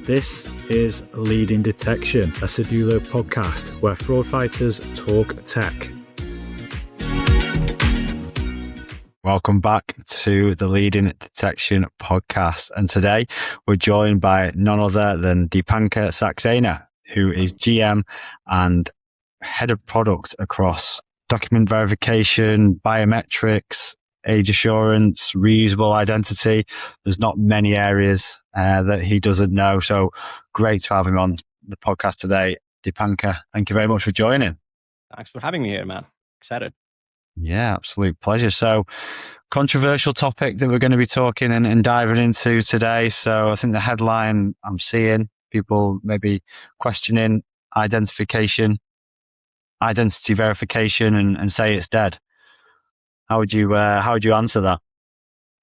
This is Leading Detection, a Sedulo podcast where fraud fighters talk tech. Welcome back to the Leading Detection podcast. And today we're joined by none other than Deepanker Saxena, who is GM and head of product across document verification, biometrics, age assurance, reusable identity. There's not many areas that he doesn't know. So great to have him on the podcast today. Deepanker, thank you very much for joining. Thanks for having me here, man. Excited. Yeah, absolute pleasure. So controversial topic that we're going to be talking and diving into today. So I think the headline I'm seeing, people maybe questioning identity verification and say it's dead. How would you answer that?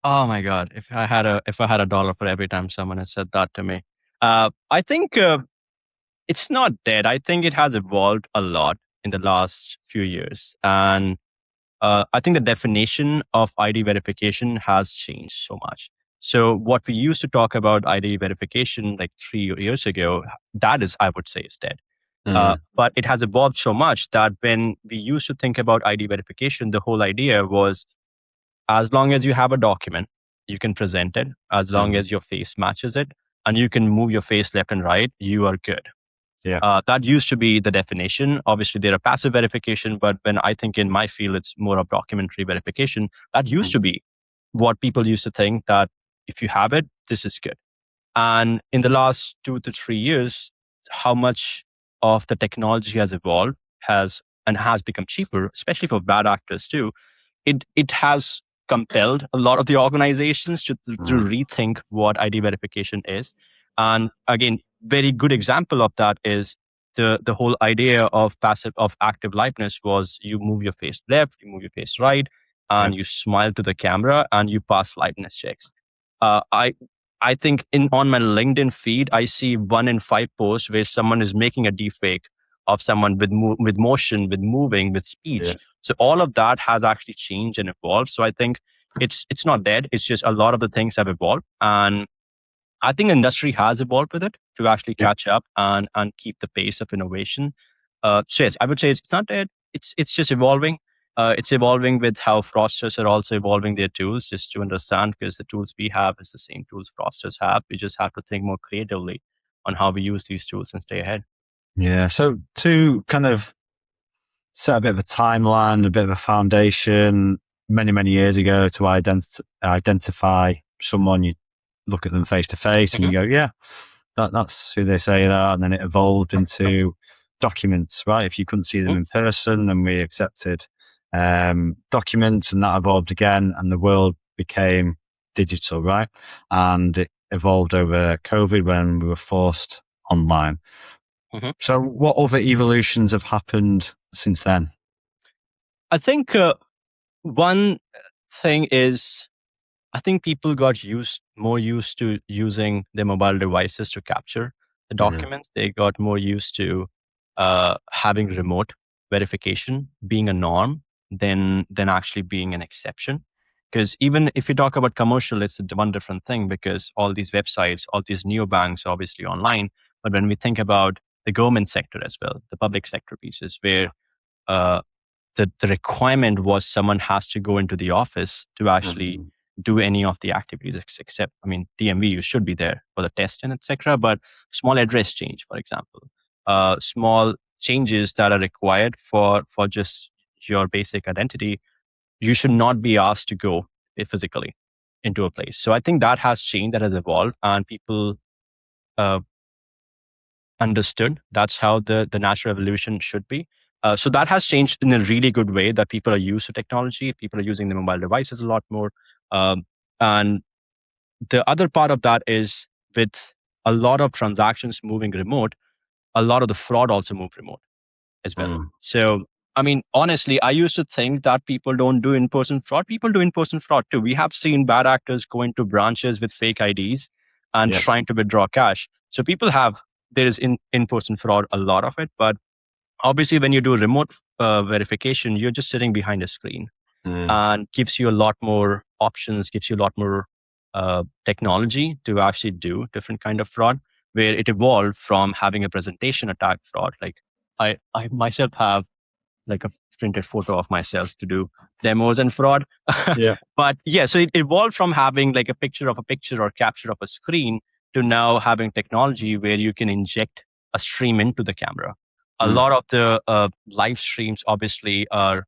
Oh my God! If I had a dollar for every time someone has said that to me, I think it's not dead. I think it has evolved a lot in the last few years, and I think the definition of ID verification has changed so much. So what we used to talk about ID verification like 3 years ago, that is, I would say, is dead. But it has evolved so much that when we used to think about ID verification, the whole idea was, as long as you have a document, you can present it. As long as your face matches it, and you can move your face left and right, you are good. Yeah. That used to be the definition. Obviously, there are passive verification, but when I think in my field, it's more of documentary verification. That used to be what people used to think, that if you have it, this is good. And in the last 2 to 3 years, how much of the technology has evolved has become cheaper, especially for bad actors too. It has compelled a lot of the organizations to rethink what ID verification is. And again, very good example of that is the whole idea of active liveness was, you move your face left, you move your face right, and you smile to the camera and you pass liveness checks. I think on my LinkedIn feed, I see 1 in 5 posts where someone is making a deepfake of someone with motion, with moving, with speech. Yeah. So all of that has actually changed and evolved. So I think it's not dead. It's just a lot of the things have evolved, and I think industry has evolved with it to actually catch up and keep the pace of innovation. So yes, I would say it's not dead. It's just evolving. It's evolving with how fraudsters are also evolving their tools, just to understand, because the tools we have is the same tools fraudsters have. We just have to think more creatively on how we use these tools and stay ahead. Yeah. So to kind of set a bit of a timeline, a bit of a foundation, many years ago, to identify someone, you look at them face to face and you go, yeah, that's who they say they are. And then it evolved into documents, right? If you couldn't see them in person, then we accepted documents, and that evolved again, and the world became digital, right? And it evolved over COVID when we were forced online. So what other evolutions have happened since then? I think one thing is, I think people got more used to using their mobile devices to capture the documents. They got more used to having remote verification being a norm than actually being an exception. Because even if you talk about commercial, it's one different thing, because all these websites, all these neobanks are obviously online. But when we think about the government sector as well, the public sector pieces, where the requirement was someone has to go into the office to actually do any of the activities, except, DMV, you should be there for the testing, etc. But small address change, for example, small changes that are required for just your basic identity, you should not be asked to go physically into a place. So I think that has changed, that has evolved, and people understood that's how the natural evolution should be. So that has changed in a really good way, that people are used to technology. People are using the mobile devices a lot more. And the other part of that is, with a lot of transactions moving remote, a lot of the fraud also moved remote as well. So, honestly, I used to think that people don't do in-person fraud. People do in-person fraud too. We have seen bad actors go into branches with fake IDs and trying to withdraw cash. So there is in-person fraud, a lot of it. But obviously, when you do remote verification, you're just sitting behind a screen, and gives you a lot more options, gives you a lot more technology to actually do different kind of fraud. where it evolved from having a presentation attack fraud. Like I myself have like a printed photo of myself to do demos and fraud. Yeah. But yeah, so it evolved from having like a picture of a picture or capture of a screen to now having technology where you can inject a stream into the camera. A lot of the live streams obviously are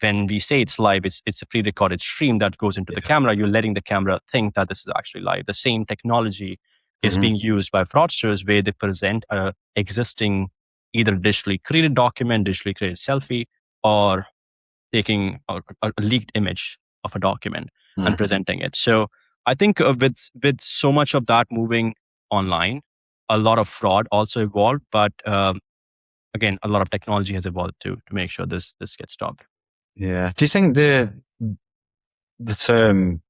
when we say it's live, it's a pre-recorded stream that goes into the camera. You're letting the camera think that this is actually live. The same technology is being used by fraudsters where they present a existing either digitally created document, digitally created selfie, or taking a leaked image of a document and presenting it. So I think with so much of that moving online, a lot of fraud also evolved. But again, a lot of technology has evolved too to make sure this gets stopped. Yeah. Do you think the term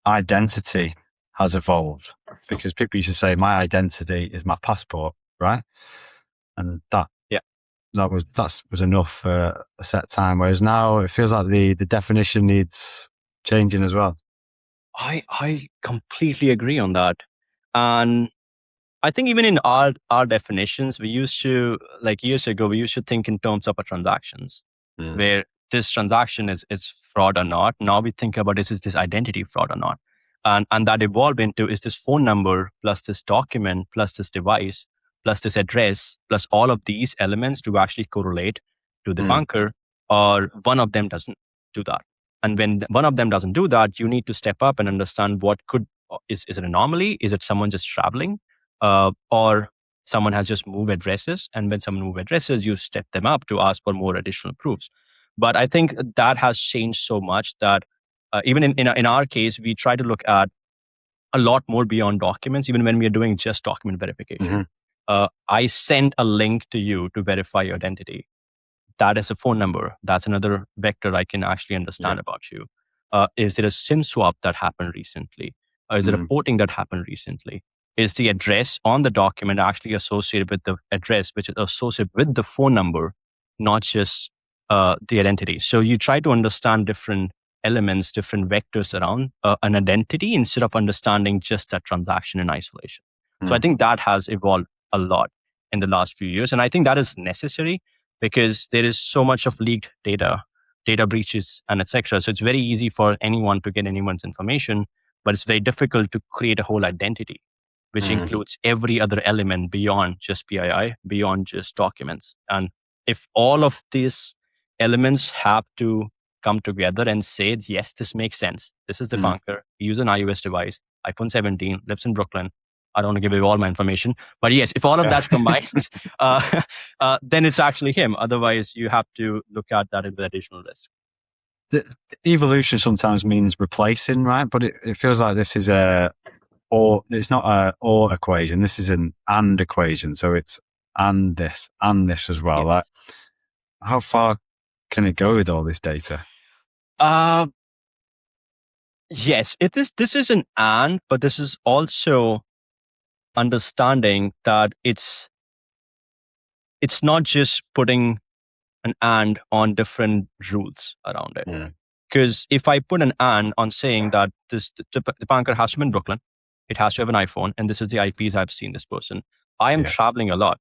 identity has evolved? Because people used to say my identity is my passport, right? And that was enough for a set time. Whereas now it feels like the definition needs changing as well. I completely agree on that. And I think even in our definitions, we used to, like years ago, we used to think in terms of a transactions, where this transaction is fraud or not. Now we think about is this identity fraud or not? And that evolved into is this phone number plus this document plus this device plus this address plus all of these elements to actually correlate to the bunker, or one of them doesn't do that. And when one of them doesn't do that, you need to step up and understand what could is it an anomaly? Is it someone just traveling? Or someone has just moved addresses, and when someone move addresses, you step them up to ask for more additional proofs. But I think that has changed so much that even in our case, we try to look at a lot more beyond documents, even when we are doing just document verification. I send a link to you to verify your identity. That is a phone number. That's another vector I can actually understand about you. Is there a SIM swap that happened recently? Is there a porting that happened recently? Is the address on the document actually associated with the address, which is associated with the phone number, not just the identity? So you try to understand different elements, different vectors around an identity instead of understanding just that transaction in isolation. So I think that has evolved a lot in the last few years. And I think that is necessary because there is so much of leaked data, data breaches, and etc. So it's very easy for anyone to get anyone's information, but it's very difficult to create a whole identity, which includes every other element beyond just PII, beyond just documents. And if all of these elements have to come together and say, yes, this makes sense. This is Deepanker. He uses an iOS device, iPhone 17, lives in Brooklyn. I don't want to give you all my information, but yes, if all of that combines, then it's actually him. Otherwise, you have to look at that as an additional risk. The evolution sometimes means replacing, right? But it feels like this is it's not a or equation. This is an and equation. So it's and this as well. Yes. Like, how far can it go with all this data? Yes, it is. This is an and, but this is also understanding that it's not just putting an and on different rules around it. Because if I put an and on saying that the banker has to be in Brooklyn, it has to have an iPhone, and this is the IPs I've seen this person. I am traveling a lot.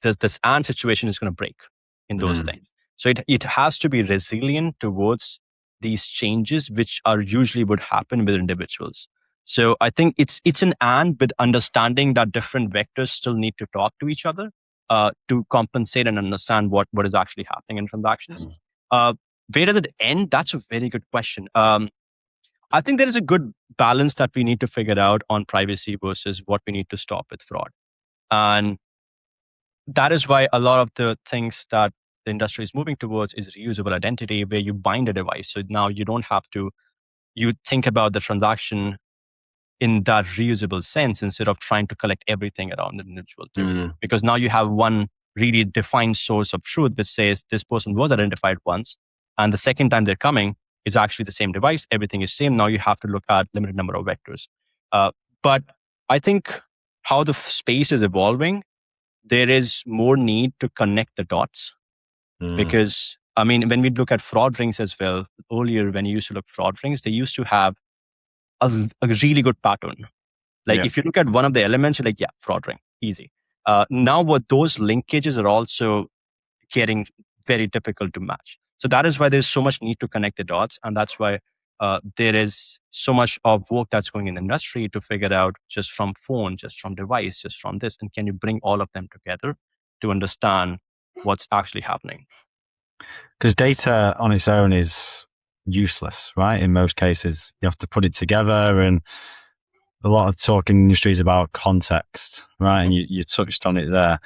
This and situation is going to break in those things. So it has to be resilient towards these changes, which are usually would happen with individuals. So I think it's an and with understanding that different vectors still need to talk to each other to compensate and understand what is actually happening in transactions. Where does it end? That's a very good question. I think there is a good balance that we need to figure out on privacy versus what we need to stop with fraud. And that is why a lot of the things that the industry is moving towards is reusable identity, where you bind a device. So now you don't have to, you think about the transaction in that reusable sense instead of trying to collect everything around the individual too. Because now you have one really defined source of truth that says this person was identified once, and the second time they're coming is actually the same device. Everything is same. Now you have to look at limited number of vectors. But I think how the space is evolving, there is more need to connect the dots. Because I mean, when we look at fraud rings as well, earlier when you used to look fraud rings, they used to have a really good pattern. Like if you look at one of the elements, you're like, yeah, fraud ring, easy. Now what those linkages are also getting very difficult to match. So that is why there's so much need to connect the dots. And that's why there is so much of work that's going in the industry to figure out just from phone, just from device, just from this. And can you bring all of them together to understand what's actually happening? Because data on its own is useless, right? In most cases, you have to put it together, and a lot of talk in industry is about context, right? And you touched on it there.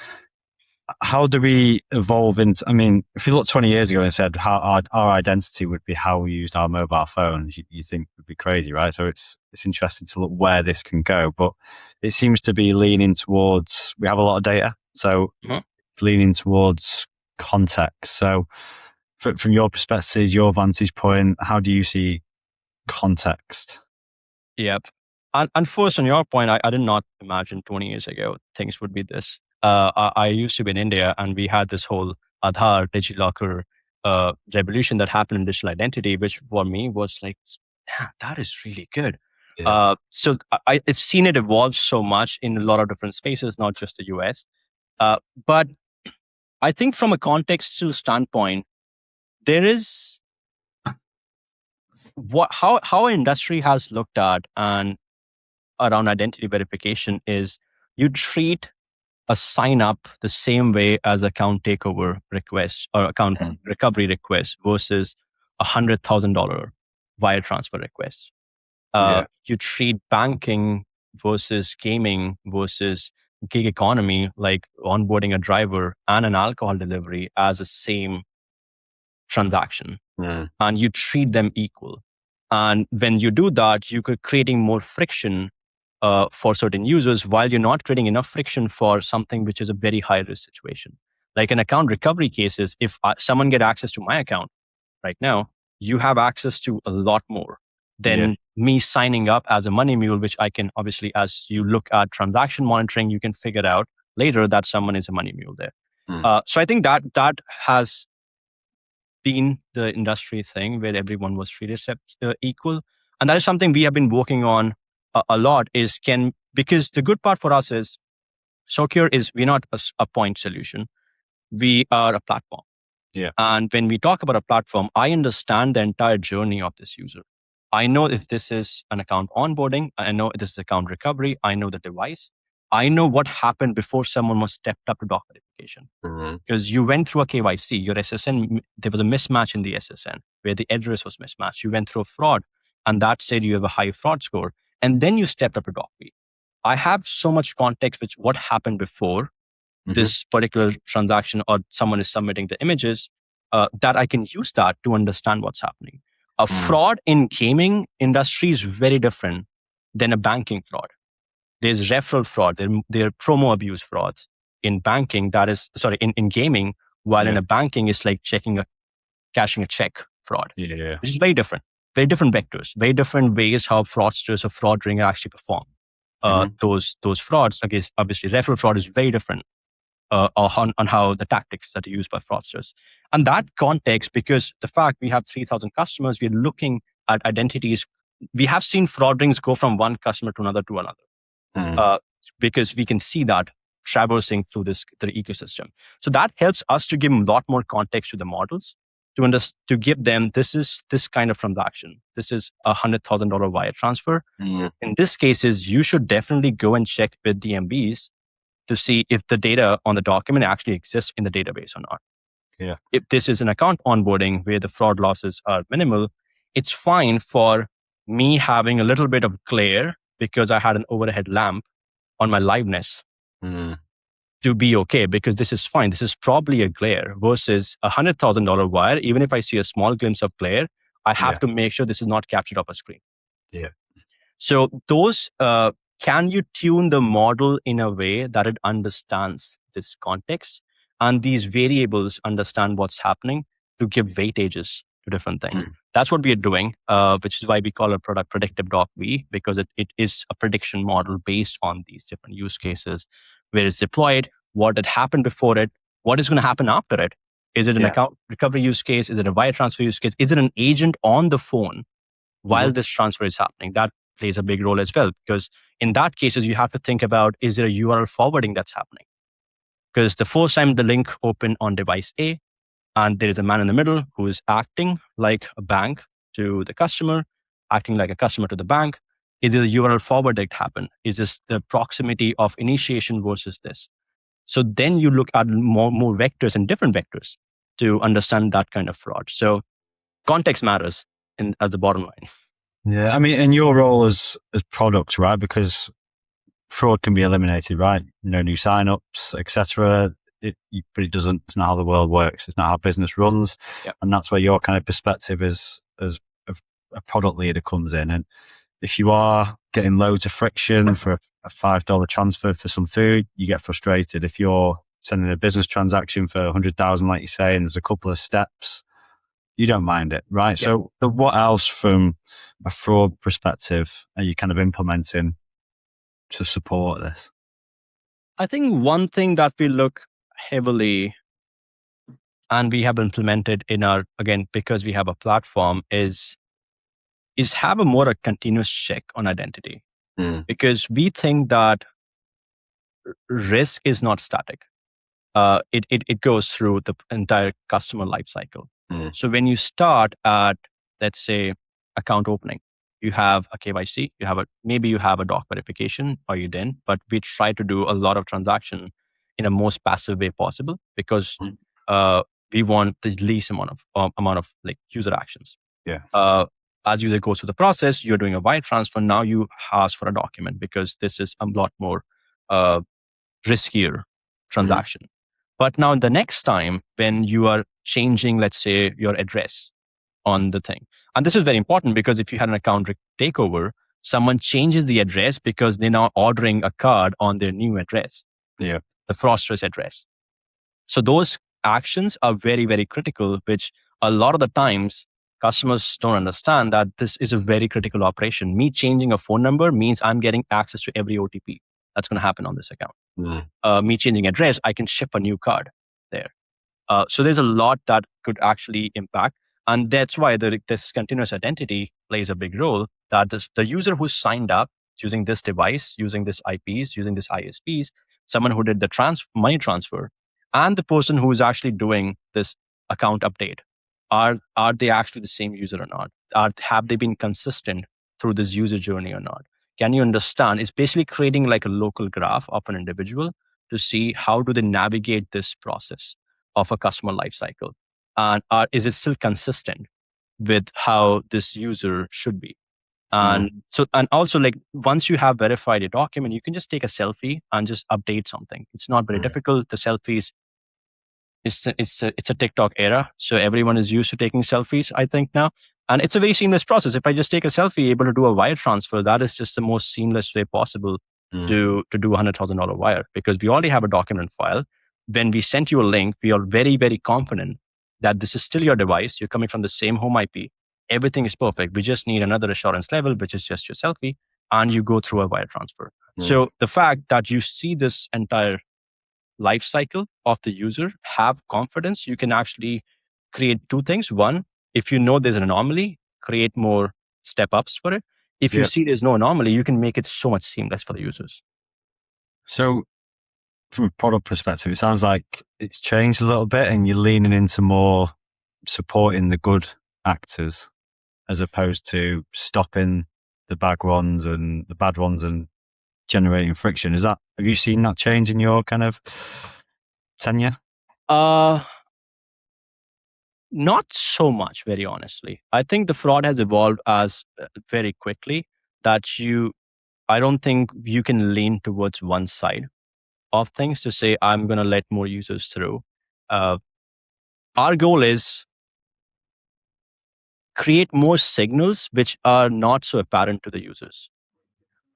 How do we evolve into, I mean, if you look 20 years ago and said how our identity would be how we used our mobile phones, you think would be crazy, right? So it's interesting to look where this can go, but it seems to be leaning towards, we have a lot of data, so leaning towards context. So from your perspective, your vantage point, how do you see context? Yep. And first, on your point, I did not imagine 20 years ago things would be this. I used to be in India, and we had this whole Aadhaar DigiLocker revolution that happened in digital identity, which for me was like, yeah, that is really good. So I've seen it evolve so much in a lot of different spaces, not just the US. But I think from a contextual standpoint, there is how our industry has looked at and around identity verification is you treat a sign up the same way as account takeover request or account recovery request versus $100,000 wire transfer request. You treat banking versus gaming versus gig economy, like onboarding a driver and an alcohol delivery, as the same transaction, and you treat them equal. And when you do that, you're creating more friction for certain users, while you're not creating enough friction for something which is a very high risk situation. Like in account recovery cases, if someone get access to my account right now, you have access to a lot more than me signing up as a money mule, which I can obviously, as you look at transaction monitoring, you can figure out later that someone is a money mule there. So I think that has been the industry thing where everyone was treated equal. And that is something we have been working on a lot because the good part for us is Socure we're not a point solution. We are a platform. And when we talk about a platform, I understand the entire journey of this user. I know if this is an account onboarding, I know if this is account recovery, I know the device, I know what happened before someone was stepped up to doc verification. Because you went through a KYC, your SSN, there was a mismatch in the SSN where the address was mismatched. You went through a fraud, and that said you have a high fraud score. And then you stepped up to doc. I have so much context with what happened before this particular transaction, or someone is submitting the images, that I can use that to understand what's happening. A fraud in gaming industry is very different than a banking fraud. There's referral fraud. There are promo abuse frauds. In banking, in gaming, while in a banking, it's like cashing a check fraud, which is very different. Very different vectors, very different ways how fraudsters or fraud ringer actually perform. Those frauds, obviously, referral fraud is very different on how the tactics that are used by fraudsters. And that context, because the fact we have 3,000 customers, we're looking at identities. We have seen fraud rings go from one customer to another, because we can see that traversing through the ecosystem. So that helps us to give a lot more context to the models to give them, this is this kind of transaction. This is $100,000 wire transfer. In this cases, you should definitely go and check with the MBs to see if the data on the document actually exists in the database or not. If this is an account onboarding where the fraud losses are minimal, it's fine for me having a little bit of glare because I had an overhead lamp on my liveness to be okay, because this is fine. This is probably a glare versus $100,000 wire. Even if I see a small glimpse of glare, I have to make sure this is not captured off a screen. So those, can you tune the model in a way that it understands this context and these variables understand what's happening to give weightages to different things? That's what we are doing, which is why we call our product Predictive .v, because it is a prediction model based on these different use cases, where it's deployed, what had happened before it, what is going to happen after it. Is it an account recovery use case? Is it a wire transfer use case? Is it an agent on the phone while this transfer is happening? plays a big role as well, because in that cases, you have to think about, is there a URL forwarding that's happening? Because the first time the link opened on device A, and there is a man in the middle who is acting like a bank to the customer, acting like a customer to the bank. Is there a URL forward that happened? Is this the proximity of initiation versus this? So then you look at more vectors and different vectors to understand that kind of fraud. So context matters as the bottom line. Yeah, I mean, in your role as product, right? Because fraud can be eliminated, right? New signups, etc. But it doesn't. It's not how the world works. It's not how business runs, Yep. And that's where your kind of perspective as a product leader comes in. And if you are getting loads of friction for a $5 transfer for some food, you get frustrated. If you're sending a business transaction for 100,000, like you say, and there's a couple of steps, you don't mind it, right? Yep. So what else from a fraud perspective are you kind of implementing to support this? I think one thing that we look heavily and we have implemented in our, again, because we have a platform, is have a more a continuous check on identity. Because we think that risk is not static. It goes through the entire customer lifecycle. So when you start at, let's say, account opening, you have a KYC, maybe you have a doc verification, or you didn't. But we try to do a lot of transaction in a most passive way possible, because we want the least amount of like user actions. Yeah. As user goes through the process, you're doing a wire transfer. Now you ask for a document, because this is a lot more riskier transaction. But now the next time when you are changing, let's say, your address on the thing, and this is very important, because if you had an account takeover, someone changes the address because they're now ordering a card on their new address, Yeah. the fraudster's address. So those actions are very, very critical, which a lot of the times customers don't understand that this is a very critical operation. Me changing a phone number means I'm getting access to every OTP that's going to happen on this account. Me changing address, I can ship a new card there. So there's a lot that could actually impact. And that's why this continuous identity plays a big role, that the user who signed up using this device, using this IPs, using this ISPs, someone who did the money transfer, and the person who is actually doing this account update, are they actually the same user or not? Have they been consistent through this user journey or not? Can you understand? It's basically creating like a local graph of an individual to see how do they navigate this process of a customer lifecycle, and is it still consistent with how this user should be? And so, and also, like, once you have verified a document, you can just take a selfie and just update something. It's not very difficult. The selfies, it's a TikTok era, so everyone is used to taking selfies, I think, now. And it's a very seamless process. If I just take a selfie, able to do a wire transfer, that is just the most seamless way possible to do a $100,000 wire, because we already have a document file. When we sent you a link, we are very, very confident that this is still your device. You're coming from the same home IP. Everything is perfect. We just need another assurance level, which is just your selfie, and you go through a wire transfer. So the fact that you see this entire life cycle of the user, have confidence, you can actually create two things. One, if you know there's an anomaly, create more step ups for it. If you see there's no anomaly, you can make it so much seamless for the users. So from a product perspective, it sounds like it's changed a little bit and you're leaning into more supporting the good actors as opposed to stopping the bad ones and generating friction. Have you seen that change in your kind of tenure? Not so much, very honestly. I think the fraud has evolved as very quickly that I don't think you can lean towards one side of things to say, I'm going to let more users through. Our goal is create more signals which are not so apparent to the users.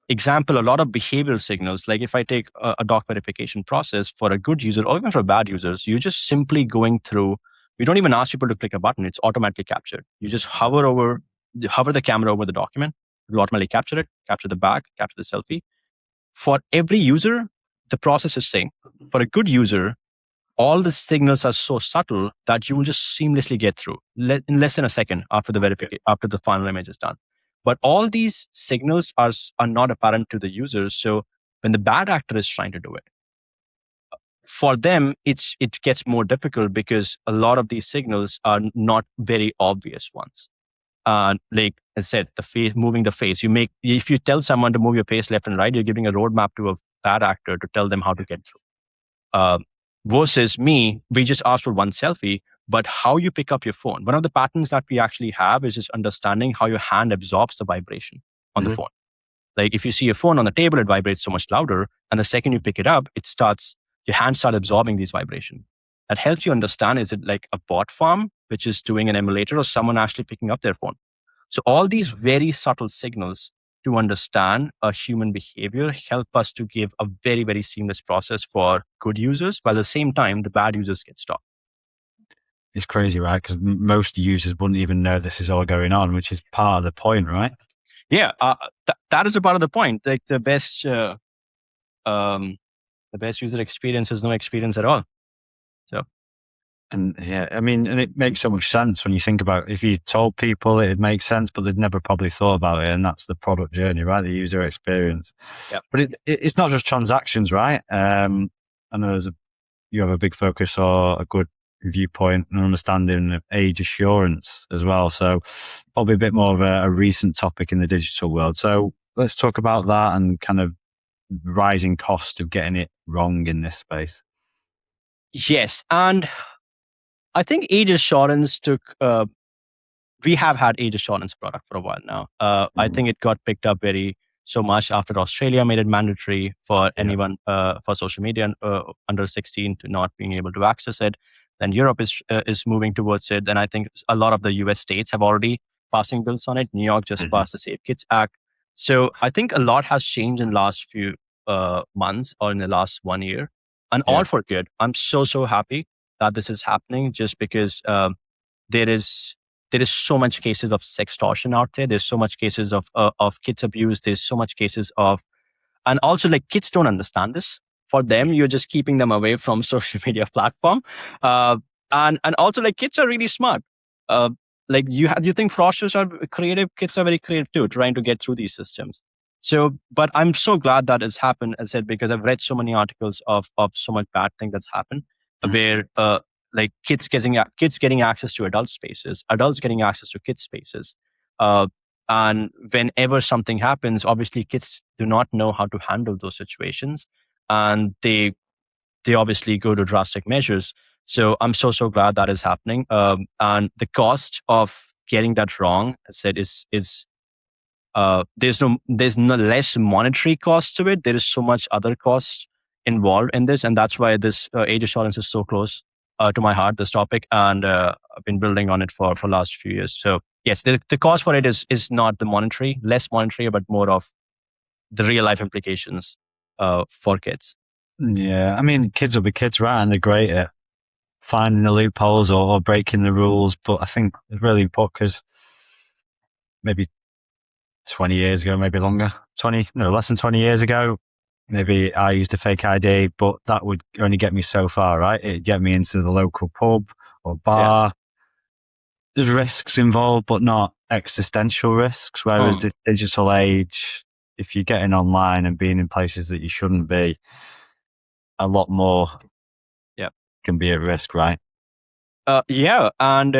Example, a lot of behavioral signals, like if I take a doc verification process for a good user or even for bad users, you're just simply going through, we don't even ask people to click a button, it's automatically captured. You just hover the camera over the document, it will automatically capture it, capture the back, capture the selfie. For every user, the process is same. For a good user, all the signals are so subtle that you will just seamlessly get through in less than a second after the final image is done. But all these signals are not apparent to the users. So when the bad actor is trying to do it, for them, it gets more difficult because a lot of these signals are not very obvious ones. Like I said, the face, moving the face. If you tell someone to move your face left and right, you're giving a roadmap to a bad actor to tell them how to get through. Versus me, we just ask for one selfie, but how you pick up your phone. One of the patterns that we actually have is just understanding how your hand absorbs the vibration on the phone. Like if you see your phone on the table, it vibrates so much louder. And the second you pick it up, your hands start absorbing these vibrations. That helps you understand, is it like a bot farm, which is doing an emulator, or someone actually picking up their phone? So all these very subtle signals to understand a human behavior help us to give a very, very seamless process for good users, while at the same time, the bad users get stopped. It's crazy, right? Because most users wouldn't even know this is all going on, which is part of the point, right? Yeah, that is a part of the point. Like the best user experience is no experience at all. So, and yeah, I mean, and it makes so much sense when you think about it. If you told people it makes sense, but they'd never probably thought about it, and that's the product journey, right? The user experience. yeah. But it's not just transactions, right? I know you have a big focus or a good viewpoint and understanding of age assurance as well. So probably a bit more of a recent topic in the digital world. So let's talk about that and kind of rising cost of getting it wrong in this space. Yes, and I think age assurance we have had age assurance product for a while now. I think it got picked up so much after Australia made it mandatory for anyone for social media under 16 to not being able to access it. Then Europe is moving towards it. And I think a lot of the US states have already passing bills on it. New York just passed the Safe Kids Act. So I think a lot has changed in the last few months or in the last 1 year, and all for good. I'm so happy that this is happening, just because there is so much cases of sextortion out there. There's so much cases of kids abuse. There's so much cases of, and also like kids don't understand this. For them, you're just keeping them away from social media platform. And also like kids are really smart. Like you think fraudsters are creative? Kids are very creative too, trying to get through these systems. So, but I'm so glad that has happened, as I said, because I've read so many articles of so much bad thing that's happened, where like kids getting access to adult spaces, adults getting access to kids spaces. And whenever something happens, obviously kids do not know how to handle those situations, and they obviously go to drastic measures. So I'm so glad that is happening. And the cost of getting that wrong, as I said, is there's no less monetary cost to it. There is so much other cost involved in this, and that's why this age assurance is so close to my heart, this topic, and I've been building on it for last few years. So yes, the cost for it is not the less monetary, but more of the real life implications for kids. Yeah, I mean, kids will be kids, right? And they're great at finding the loopholes or breaking the rules. But I think it's really important because maybe 20 years ago, maybe longer, less than 20 years ago, maybe I used a fake ID, but that would only get me so far, right? It'd get me into the local pub or bar. Yeah. There's risks involved, but not existential risks. Whereas the digital age, if you're getting online and being in places that you shouldn't be, a lot more can be at risk, right? And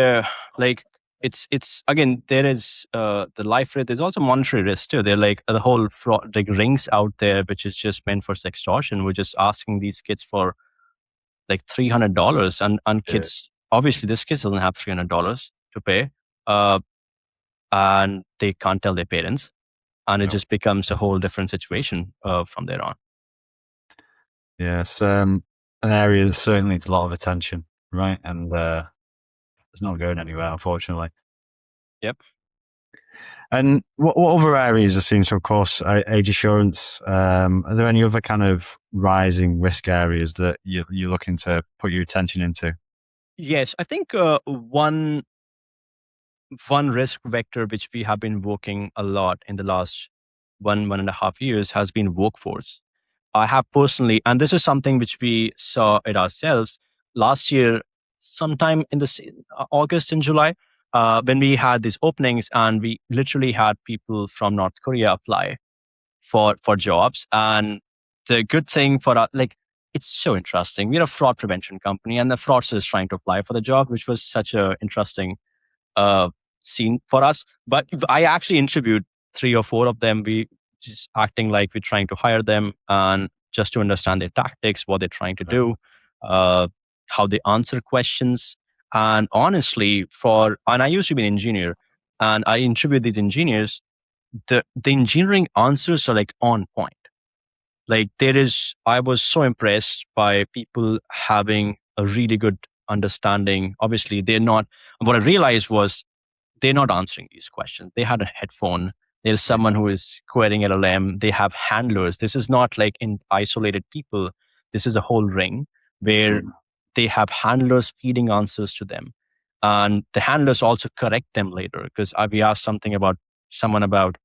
like it's again, there is the life rate. There's also monetary risk too. They're like the whole fraud, like rings out there, which is just meant for sextortion. We're just asking these kids for like $300, and kids, obviously this kid doesn't have $300 to pay, and they can't tell their parents, and it just becomes a whole different situation from there on. Yes, an area that certainly needs a lot of attention, right? And it's not going anywhere, unfortunately. Yep. And what other areas are seen? So, of course, age assurance. Are there any other kind of rising risk areas that you're looking to put your attention into? Yes, I think one risk vector which we have been working a lot in the last 1.5 years has been workforce. I have personally, and this is something which we saw it ourselves last year, sometime in August and July. when we had these openings, and we literally had people from North Korea apply for jobs. And the good thing for us, like, it's so interesting. We're a fraud prevention company, and the fraudster is trying to apply for the job, which was such a interesting uh, scene for us. But I actually interviewed 3 or 4 of them. We just acting like we're trying to hire them, and just to understand their tactics, what they're trying to do, uh, how they answer questions. And honestly, and I used to be an engineer, and I interviewed these engineers. The engineering answers are like on point. Like, I was so impressed by people having a really good understanding. Obviously, they're not. What I realized was they're not answering these questions. They had a headphone. There's someone who is querying LLM. They have handlers. This is not like in isolated people. This is a whole ring where they have handlers feeding answers to them. And the handlers also correct them later, because we asked someone about,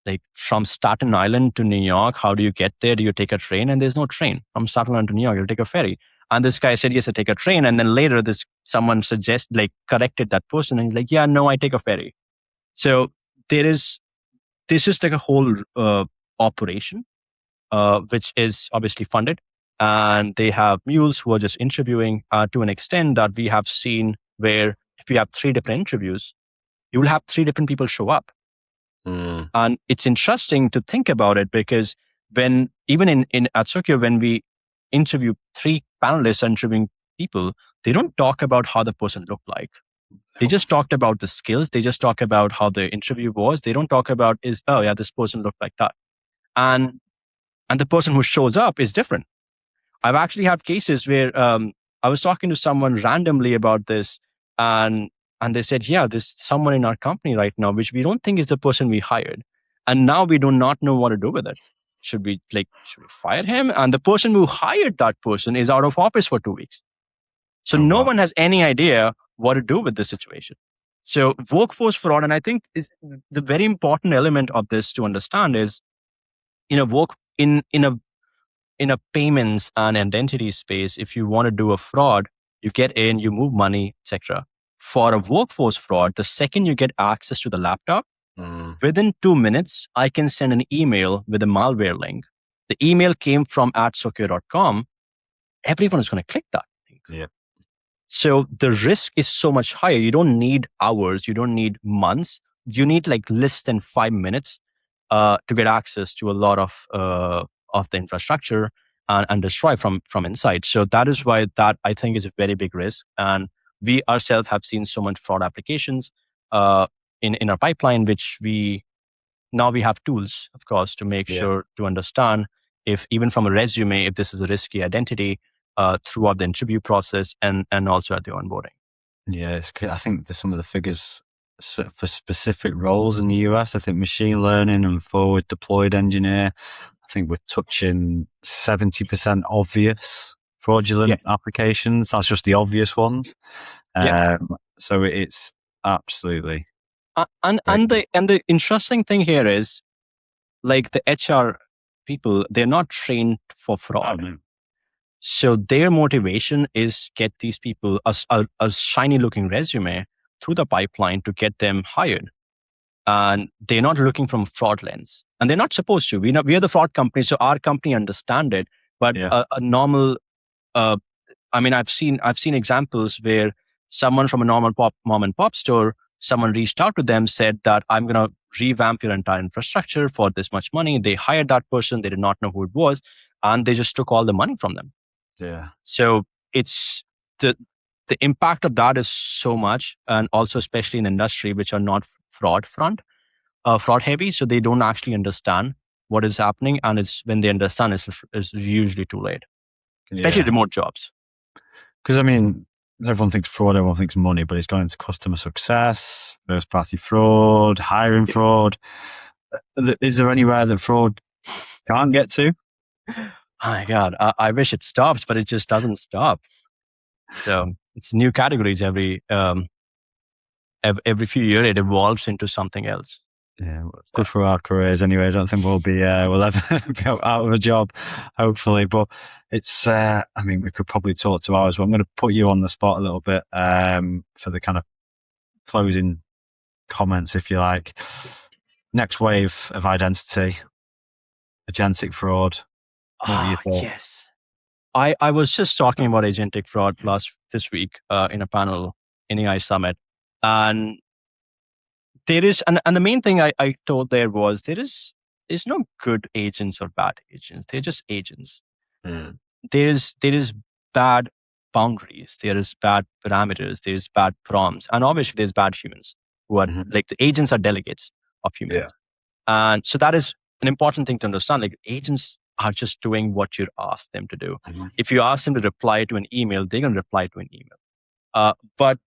like, from Staten Island to New York, how do you get there? Do you take a train? And there's no train. From Staten Island to New York, you'll take a ferry. And this guy said, yes, I take a train. And then later, someone corrected that person, and he's like, yeah, no, I take a ferry. So this is like a whole operation, which is obviously funded. And they have mules who are just interviewing to an extent that we have seen, where if you have 3 different interviews, you will have 3 different people show up. And it's interesting to think about it, because even at Socure, when we interview 3 panelists interviewing people, they don't talk about how the person looked like. They just talked about the skills. They just talk about how the interview was. They don't talk about this person looked like that. And the person who shows up is different. I've actually had cases where I was talking to someone randomly about this, and they said, yeah, there's someone in our company right now, which we don't think is the person we hired. And now we do not know what to do with it. Should we fire him? And the person who hired that person is out of office for 2 weeks. So no one has any idea what to do with this situation. So workforce fraud, and I think the very important element of this to understand is, in a payments and identity space, if you want to do a fraud, you get in, you move money, etc. For a workforce fraud, the second you get access to the laptop, within 2 minutes, I can send an email with a malware link. The email came from @socure.com. Everyone is going to click that link. Yeah. So the risk is so much higher. You don't need hours. You don't need months. You need like less than 5 minutes to get access to a lot of the infrastructure and destroy from inside. So that is why that, I think, is a very big risk. And we ourselves have seen so much fraud applications in our pipeline, which we have tools, of course, to make sure to understand if, even from a resume, if this is a risky identity throughout the interview process and also at the onboarding. Yeah, I think there's some of the figures for specific roles in the US. I think machine learning and forward deployed engineer, I think we're touching 70% obvious fraudulent applications. That's just the obvious ones. So it's absolutely. And the interesting thing here is, like, the HR people, they're not trained for fraud. Oh, no. So their motivation is get these people a shiny looking resume through the pipeline to get them hired. And they're not looking from a fraud lens. And they're not supposed to. We are the fraud company, so our company understand it. But a normal, I've seen examples where someone from a normal mom and pop store, someone reached out to them, said that I'm going to revamp your entire infrastructure for this much money. They hired that person. They did not know who it was. And they just took all the money from them. Yeah. So it's the impact of that is so much, and also especially in the industry, which are not fraud heavy. So they don't actually understand what is happening. And it's when they understand, it's usually too late, especially remote jobs. Because, everyone thinks fraud, everyone thinks money, but it's going into customer success, first party fraud, hiring fraud. Is there anywhere that fraud can't get to? Oh my God, I wish it stops, but it just doesn't stop. So it's new categories every few years. It evolves into something else. Yeah, good for our careers anyway. I don't think we'll ever be out of a job, hopefully. But it's, we could probably talk 2 hours, but I'm going to put you on the spot a little bit for the kind of closing comments, if you like. Next wave of identity, agentic fraud. What were your thoughts? Yes. I was just talking about agentic fraud this week in a panel in AI Summit. And there is, and the main thing I told there was there's no good agents or bad agents. They're just agents. Mm. There is bad boundaries. There is bad parameters. There's bad prompts. And obviously there's bad humans who are like the agents are delegates of humans. Yeah. And so that is an important thing to understand. Like agents are just doing what you ask them to do. If you ask them to reply to an email, they're going to reply to an email. But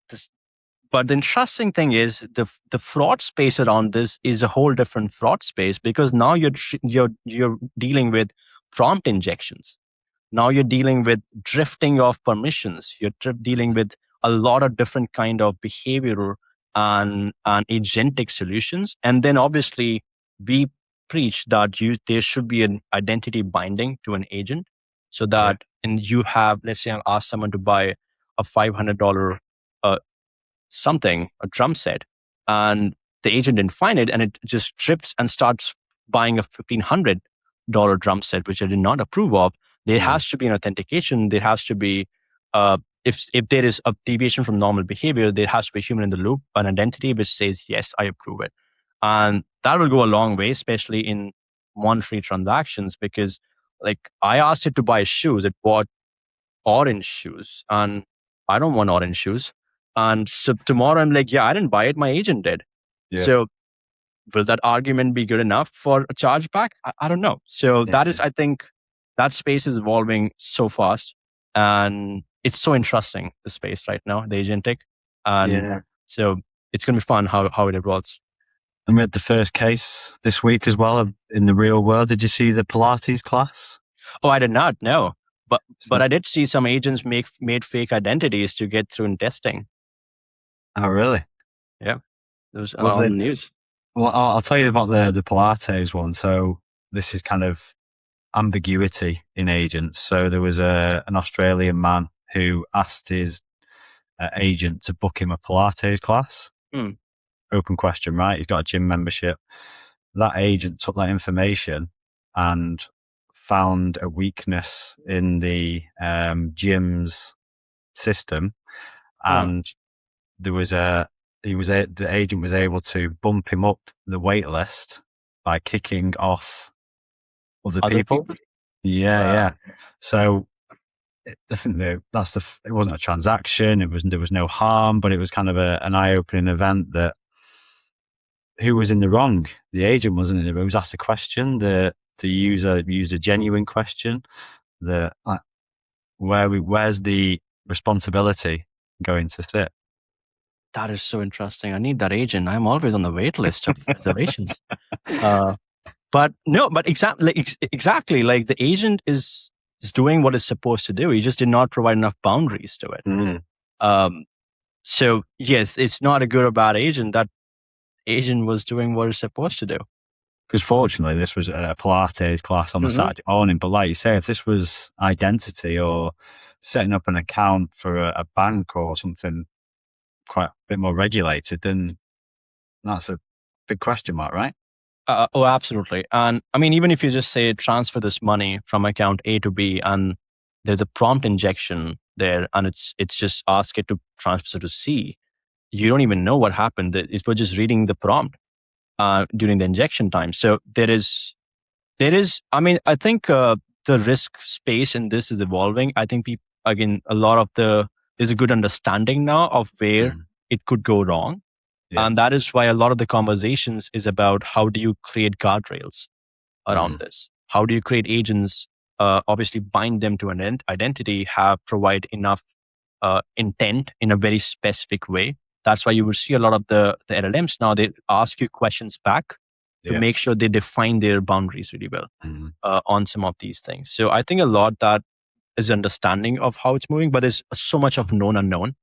the interesting thing is the fraud space around this is a whole different fraud space, because now you're dealing with prompt injections. Now you're dealing with drifting of permissions. You're dealing with a lot of different kind of behavioral and agentic solutions. And then obviously we preach that there should be an identity binding to an agent, so that and you have, let's say, I'll ask someone to buy a $500 a drum set, and the agent didn't find it, and it just trips and starts buying a $1,500 drum set, which I did not approve of. There has to be an authentication. There has to be, if there is a deviation from normal behavior, there has to be a human in the loop, an identity which says, yes, I approve it. And that will go a long way, especially in monetary transactions, because like I asked it to buy shoes. It bought orange shoes, and I don't want orange shoes. And so tomorrow I'm like, yeah, I didn't buy it. My agent did. Yeah. So will that argument be good enough for a chargeback? I don't know. So that is, I think that space is evolving so fast, and it's so interesting, the space right now, the agentic. And so it's going to be fun how it evolves. And we had the first case this week as well in the real world. Did you see the Pilates class? Oh, I did not know. But I did see some agents made fake identities to get through in testing. Oh, really? Yeah. It was on the news. Well, I'll tell you about the Pilates one. So this is kind of ambiguity in agents. So there was an Australian man who asked his agent to book him a Pilates class. Open question, right? He's got a gym membership. That agent took that information and found a weakness in the gym's system, and the agent was able to bump him up the wait list by kicking off other people. Yeah. So I think that's it wasn't a transaction. There was no harm, but it was kind of an eye-opening event that who was in the wrong? The agent wasn't in the wrong. He was asked a question. The user used a genuine question. Where's the responsibility going to sit? That is so interesting. I need that agent. I'm always on the wait list of reservations. But exactly, like the agent is doing what it's supposed to do. He just did not provide enough boundaries to it. So yes, it's not a good or bad agent. That agent was doing what it's supposed to do. Because fortunately, this was a Pilates class on the Saturday morning. But like you say, if this was identity or setting up an account for a bank or something quite a bit more regulated, then that's a big question mark, right? Oh, absolutely. And I mean, even if you just say transfer this money from account A to B, and there's a prompt injection there, and it's just ask it to transfer to C, you don't even know what happened. It was just reading the prompt during the injection time. So there is. I mean, I think the risk space in this is evolving. I think there's a good understanding now of where it could go wrong. Yeah. And that is why a lot of the conversations is about how do you create guardrails around this? How do you create agents, obviously bind them to an identity, provide enough intent in a very specific way. That's why you will see a lot of the LLMs now, they ask you questions back to make sure they define their boundaries really well on some of these things. So I think a lot that is understanding of how it's moving, but there's so much of known unknown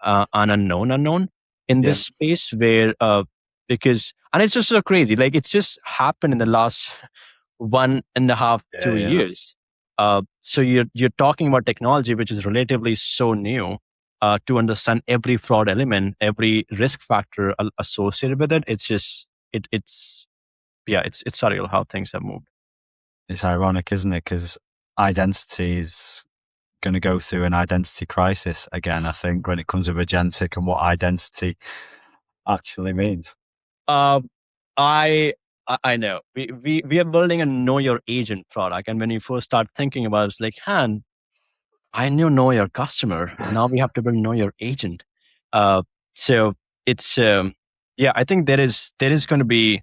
and unknown in this space where because and it's just so crazy, like it's just happened in the last 1.5 2 years. So you're talking about technology which is relatively so new, to understand every fraud element, every risk factor associated with it. It's just it's surreal how things have moved. It's ironic, isn't it? Because identity is going to go through an identity crisis again, I think, when it comes to agentic and what identity actually means. I know we are building a know your agent product, and when you first start thinking about it, it's like, Han, I knew know your customer. Now we have to build know your agent. So it's I think there is going to be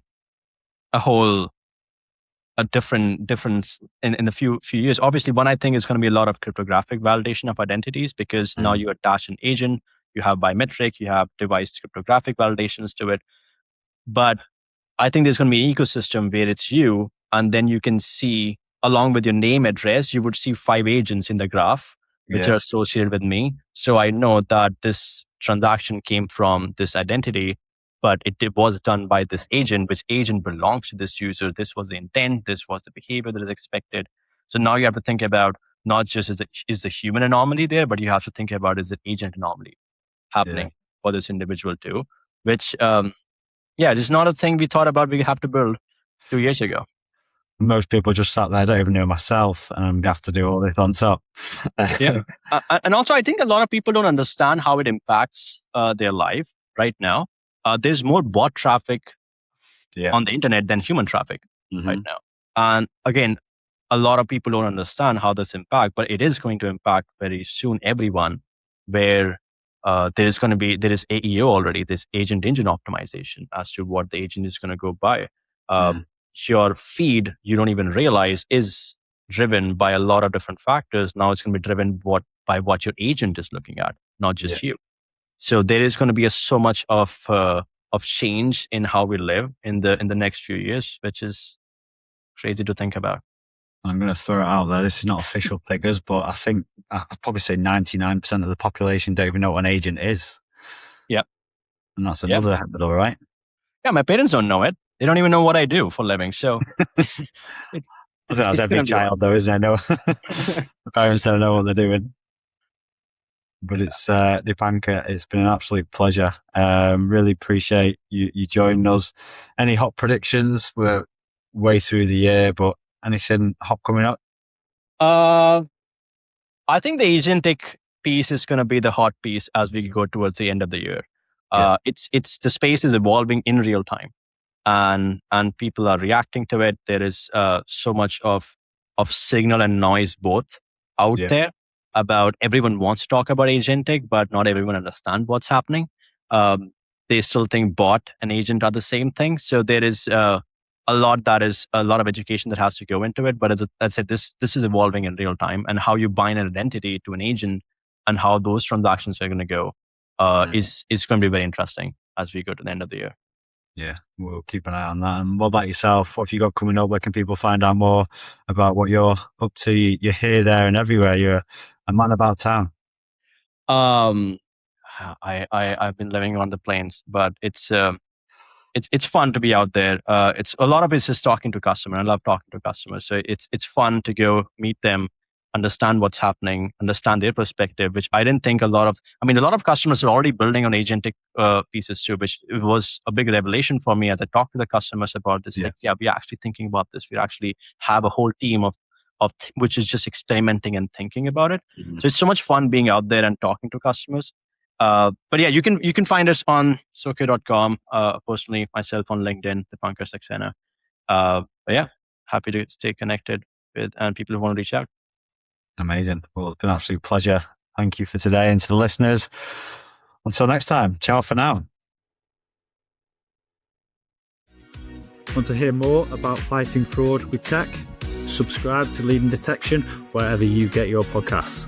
a difference in the few years. Obviously, one I think is going to be a lot of cryptographic validation of identities, because now you attach an agent, you have biometric, you have device cryptographic validations to it. But I think there's going to be an ecosystem where it's you, and then you can see, along with your name, address, you would see 5 agents in the graph which are associated with me. So I know that this transaction came from this identity, but it was done by this agent, which agent belongs to this user. This was the intent. This was the behavior that is expected. So now you have to think about not just is the human anomaly there, but you have to think about, is the agent anomaly happening for this individual too, which it's not a thing we thought about we have to build 2 years ago. Most people just sat there, I don't even know myself, and I'm going to have to do all this on top. And also, I think a lot of people don't understand how it impacts their life right now. There's more bot traffic on the internet than human traffic right now. And again, a lot of people don't understand how this impacts, but it is going to impact very soon everyone, where there is AEO already, this agent engine optimization as to what the agent is going to go by. Your feed, you don't even realize, is driven by a lot of different factors. Now it's going to be driven by what your agent is looking at, not just you. So there is going to be so much of change in how we live in the next few years, which is crazy to think about. I'm going to throw it out there. This is not official figures, but I think I'd probably say 99% of the population don't even know what an agent is. Yep. And that's another hurdle, right? Yeah, my parents don't know it. They don't even know what I do for a living. So I think that's every child, though, isn't it? No, the parents don't know what they're doing. But it's Deepanker, it's been an absolute pleasure. Really appreciate you joining us. Any hot predictions? We're way through the year, but anything hot coming up? I think the agentic piece is going to be the hot piece as we go towards the end of the year. It's the space is evolving in real time, and people are reacting to it. There is so much of signal and noise both out there about, everyone wants to talk about agentic, but not everyone understands what's happening. They still think bot and agent are the same thing. So there is a lot of education that has to go into it. But as I said, this is evolving in real time, and how you bind an identity to an agent and how those transactions are going to go is going to be very interesting as we go to the end of the year. Yeah, we'll keep an eye on that. And what about yourself? What have you got coming up? Where can people find out more about what you're up to? You're here, there, and everywhere. You're a man about town. I've been living on the plains, but it's fun to be out there. It's a lot of it's just talking to customers. I love talking to customers, so it's fun to go meet them, understand what's happening, understand their perspective, which I didn't think a lot of customers are already building on agentic pieces too, which it was a big revelation for me as I talked to the customers about this. Like, we're actually thinking about this. We actually have a whole team of which is just experimenting and thinking about it. So it's so much fun being out there and talking to customers. But yeah, you can find us on Socure.com, personally, myself on LinkedIn, Deepanker Saxena. But yeah, happy to stay connected with and people who want to reach out. Amazing. Well, it's been an absolute pleasure. Thank you for today. And to the listeners, until next time, ciao for now. Want to hear more about fighting fraud with tech? Subscribe to Leading Detection wherever you get your podcasts.